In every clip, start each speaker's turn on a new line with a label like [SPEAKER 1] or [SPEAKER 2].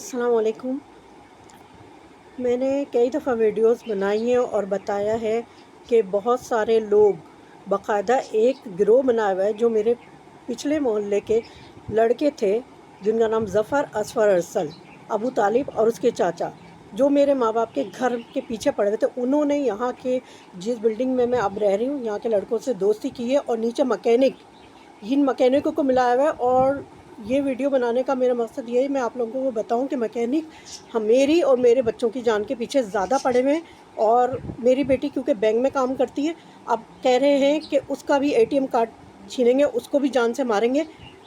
[SPEAKER 1] अस्सलाम वालेकुम। मैंने कई दफ़ा वीडियोस बनाई हैं और बताया है कि बहुत सारे लोग बाकायदा एक गिरोह बनाया हुआ है जो मेरे पिछले मोहल्ले के लड़के थे, जिनका नाम ज़फ़र असफ़र अरसल, अबू तालिब और उसके चाचा, जो मेरे माँ बाप के घर के पीछे पड़े हुए थे। उन्होंने यहाँ के जिस बिल्डिंग में मैं अब रह रही हूँ, यहाँ के लड़कों से दोस्ती की है और नीचे मैकेनिक, इन मैकेनिकों को मिलाया हुआ है। और ये वीडियो बनाने का मेरा मकसद ये है, मैं आप लोगों को बताऊं कि मैकेनिक हम मेरी और मेरे बच्चों की जान के पीछे ज़्यादा पड़े हुए हैं। और मेरी बेटी क्योंकि बैंक में काम करती है, अब कह रहे हैं कि उसका भी एटीएम कार्ड छीनेंगे, उसको भी जान से मारेंगे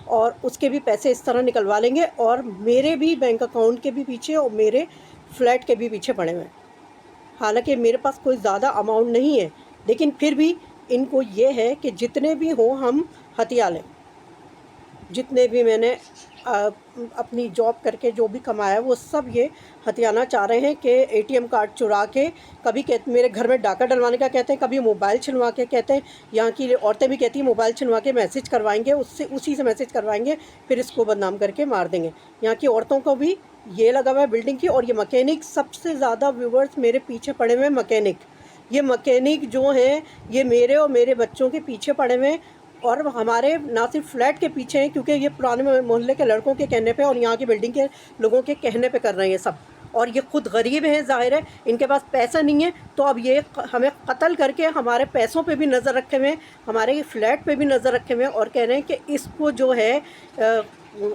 [SPEAKER 1] और उसके भी पैसे इस तरह निकलवा लेंगे। और मेरे भी बैंक अकाउंट के भी पीछे और मेरे फ्लैट के भी पीछे पड़े हुए हैं। हालांकि मेरे पास कोई ज़्यादा अमाउंट नहीं है, लेकिन फिर भी इनको ये है कि जितने भी हों हम हथिया लें। जितने भी मैंने अपनी जॉब करके जो भी कमाया वो सब ये हथियाना चाह रहे हैं कि एटीएम कार्ड चुरा के, कभी मेरे घर में डाका डलवाने का कहते हैं, कभी मोबाइल छिनवा के कहते हैं। यहाँ की औरतें भी कहती हैं मोबाइल छिनवा के मैसेज करवाएंगे, उससे उसी से मैसेज करवाएंगे, फिर इसको बदनाम करके मार देंगे। यहाँ की औरतों को भी ये लगा हुआ है बिल्डिंग की। और ये मैकेनिक सबसे ज़्यादा व्यूवर्स मेरे पीछे पड़े हुए हैं। मैकेनिक, ये मैकेनिक जो हैं ये मेरे और मेरे बच्चों के पीछे पड़े हुए हैं। और हमारे ना सिर्फ फ्लैट के पीछे हैं, क्योंकि ये पुराने मोहल्ले के लड़कों के कहने पे और यहाँ की बिल्डिंग के लोगों के कहने पे कर रहे हैं सब। और ये खुद गरीब हैं, ज़ाहिर है इनके पास पैसा नहीं है, तो अब ये हमें कत्ल करके हमारे पैसों पे भी नज़र रखे हुए हैं, हमारे फ्लैट पे भी नज़र रखे हुए हैं। और कह रहे हैं कि इसको जो है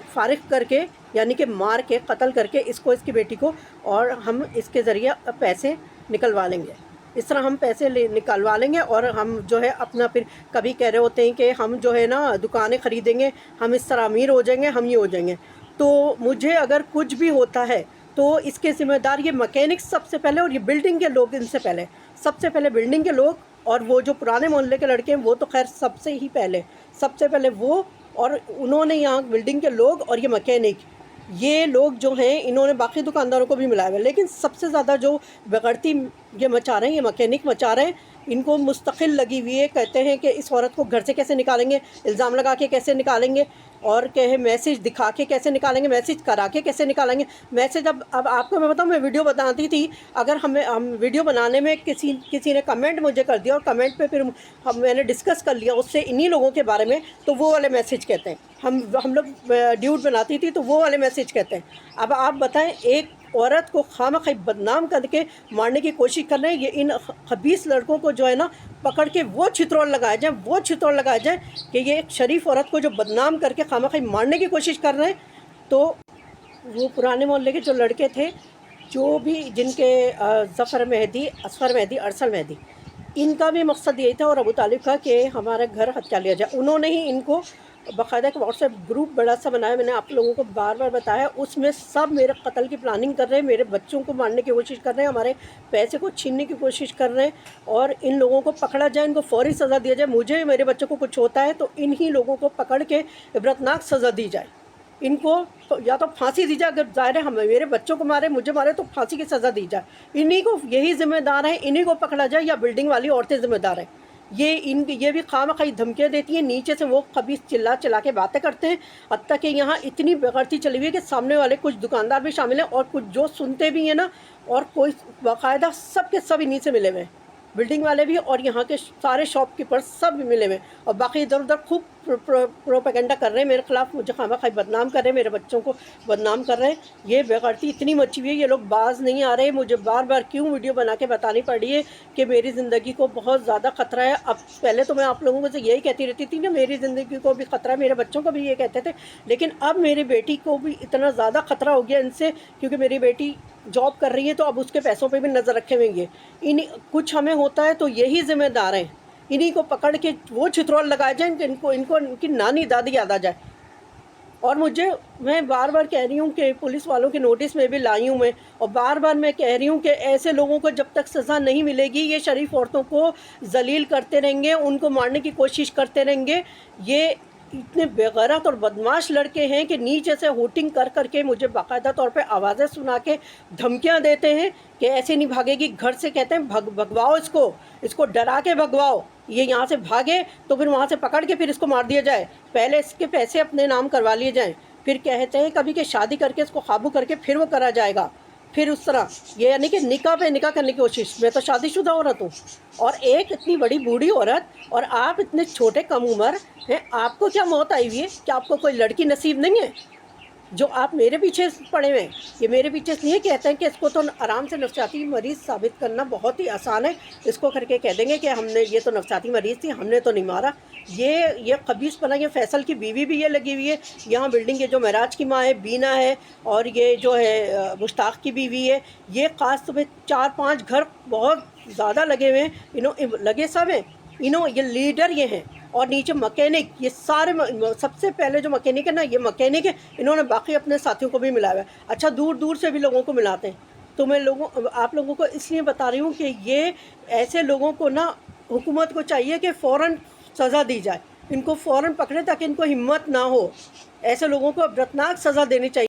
[SPEAKER 1] फारिग करके, यानी कि मार के कत्ल करके इसको, इसकी बेटी को, और हम इसके ज़रिए पैसे निकलवा लेंगे। इस तरह हम पैसे निकलवा लेंगे और हम जो है अपना, फिर कभी कह रहे होते हैं कि हम जो है ना दुकानें ख़रीदेंगे, हम इस तरह अमीर हो जाएंगे, हम ये हो जाएंगे। तो मुझे अगर कुछ भी होता है तो इसके ज़िम्मेदार ये मैकेनिक सबसे पहले, और ये बिल्डिंग के लोग इनसे पहले, सबसे पहले बिल्डिंग के लोग। और वो जो पुराने मोहल्ले के लड़के हैं वो तो खैर सबसे ही पहले, सबसे पहले वो। और उन्होंने यहाँ बिल्डिंग के लोग और ये मैकेनिक, ये लोग जो हैं इन्होंने बाकी दुकानदारों को भी मिलाया हुआ है। लेकिन सबसे ज़्यादा जो बेगरती ये मचा रहे हैं, ये मैकेनिक मचा रहे हैं। इनको मुस्तकिल लगी हुई है, कहते हैं कि इस औरत को घर से कैसे निकालेंगे, इल्ज़ाम लगा के कैसे निकालेंगे, और कहे मैसेज दिखा के कैसे निकालेंगे, मैसेज करा के कैसे निकालेंगे। मैसेज अब आपको मैं बताऊँ, मैं वीडियो बनाती थी, अगर हम वीडियो बनाने में किसी ने कमेंट मुझे कर दिया और कमेंट पे फिर मैंने डिस्कस कर लिया उससे इन्हीं लोगों के बारे में, तो वो वाले मैसेज कहते हैं। हम लोग ड्यूट बनाती थी तो वो वाले मैसेज कहते हैं। अब आप बताएं, एक औरत को खामखा बदनाम करके मारने की कोशिश कर रहे हैं। ये इन खबीस लड़कों को जो है ना पकड़ के वो छितरोल लगाए जाए, वो छितरोल लगाए जाए कि ये एक शरीफ औरत को जो बदनाम करके खामखा मारने की कोशिश कर रहे हैं। तो वो पुराने मोहल्ले के जो लड़के थे, जो भी जिनके ज़फ़र मेहदी, असफ़र मेहदी, अरसल मेहदी, इनका भी मकसद यही था और अबू तालिब का कि हमारा घर हत्या लिया जाए। उन्होंने ही इनको बाकायदा एक व्हाट्सएप ग्रुप बड़ा सा बनाया, मैंने आप लोगों को बार बार बताया। उसमें सब मेरे कत्ल की प्लानिंग कर रहे हैं, मेरे बच्चों को मारने की कोशिश कर रहे हैं, हमारे पैसे को छीनने की कोशिश कर रहे हैं। और इन लोगों को पकड़ा जाए, इनको फौरी सज़ा दिया जाए। मुझे मेरे बच्चों को कुछ होता है तो इन्हीं लोगों को पकड़ के इबरतनाक सज़ा दी जाए। इनको तो या तो फांसी दी जाए, अगर ज़ाहिर है हम मेरे बच्चों को मारे, मुझे मारे, तो फांसी की सज़ा दी जाए। इन्हीं को, यही ज़िम्मेदार है, इन्हीं को पकड़ा जाए, या बिल्डिंग वाली औरतें ज़िम्मेदार हैं। ये भी खामखा धमकियाँ देती हैं, नीचे से वो कभी चिल्ला चिल्ला के बातें करते हैं। हत्ता कि यहाँ इतनी बेगरती चली हुई है कि सामने वाले कुछ दुकानदार भी शामिल हैं और कुछ जो सुनते भी हैं ना, और कोई बाकायदा सब के सब इन्हीं से मिले हुए हैं, बिल्डिंग वाले भी और यहाँ के सारे शॉपकीपर सब भी मिले हुए। और बाकी इधर उधर खूब प्रोपेगेंडा कर रहे हैं मेरे ख़िलाफ़, मुझे खामखा बदनाम कर रहे हैं, मेरे बच्चों को बदनाम कर रहे हैं। ये बेगरती इतनी मची हुई है, ये लोग बाज नहीं आ रहे। मुझे बार बार क्यों वीडियो बना के बतानी पड़ी है कि मेरी ज़िंदगी को बहुत ज़्यादा ख़तरा है। अब पहले तो मैं आप लोगों को से यही कहती रहती थी कि मेरी ज़िंदगी को भी ख़तरा है, मेरे बच्चों को भी ये कहते थे। लेकिन अब मेरी बेटी को भी इतना ज़्यादा ख़तरा हो गया इनसे, क्योंकि मेरी बेटी जॉब कर रही है तो अब उसके पैसों पे भी नज़र रखे हुए। इन कुछ हमें होता है तो यही ज़िम्मेदार हैं, इन्हीं को पकड़ के वो छितरोल लगाए जाए, इनको इनको इनकी नानी दादी याद आ जाए। और मैं बार बार कह रही हूँ कि पुलिस वालों के नोटिस में भी लाई हूँ मैं, और बार बार मैं कह रही हूँ कि ऐसे लोगों को जब तक सज़ा नहीं मिलेगी, ये शरीफ औरतों को जलील करते रहेंगे, उनको मारने की कोशिश करते रहेंगे। ये इतने बेगैरत और बदमाश लड़के हैं कि नीचे से होटिंग कर करके मुझे बाकायदा तौर पे आवाज़ें सुना के धमकियां देते हैं कि ऐसे नहीं भागेगी घर से। कहते हैं भगवाओ इसको डरा के भगवाओ, ये यहाँ से भागे तो फिर वहाँ से पकड़ के फिर इसको मार दिया जाए, पहले इसके पैसे अपने नाम करवा लिए जाएँ, फिर कहते हैं कभी कि शादी करके इसको काबू करके फिर वो करा जाएगा, फिर उस तरह ये यानी कि निकाह पे निकाह करने की कोशिश। मैं तो शादीशुदा औरत हूँ और एक इतनी बड़ी बूढ़ी औरत, और आप इतने छोटे कम उम्र हैं, आपको क्या मौत आई हुई है? क्या आपको कोई लड़की नसीब नहीं है? जो आप मेरे पीछे पड़े हुए हैं, ये मेरे पीछे इसलिए कहते हैं कि इसको तो आराम से नफसियाती मरीज़ साबित करना बहुत ही आसान है। इसको करके कह देंगे कि हमने, ये तो नफसियाती मरीज़ थी, हमने तो नहीं मारा। ये खबीसपना, ये फैसल की बीवी भी ये लगी हुई है। यहाँ बिल्डिंग, ये जो महराज की माँ है बीना है, और ये जो है मुश्ताक की बीवी है, ये ख़ास में 4-5 घर बहुत ज़्यादा लगे हुए हैं। लगे सब हैं, ये लीडर ये हैं। और नीचे मैकेनिक, ये सारे सबसे पहले जो मैकेनिक है ना, ये मैकेनिक है। इन्होंने बाकी अपने साथियों को भी मिलाया है। अच्छा, दूर दूर से भी लोगों को मिलाते हैं। तो मैं आप लोगों को इसलिए बता रही हूँ कि ये ऐसे लोगों को ना, हुकूमत को चाहिए कि फ़ौरन सज़ा दी जाए, इनको फ़ौरन पकड़े ताकि इनको हिम्मत ना हो। ऐसे लोगों को अबरतनाक सज़ा देनी चाहिए।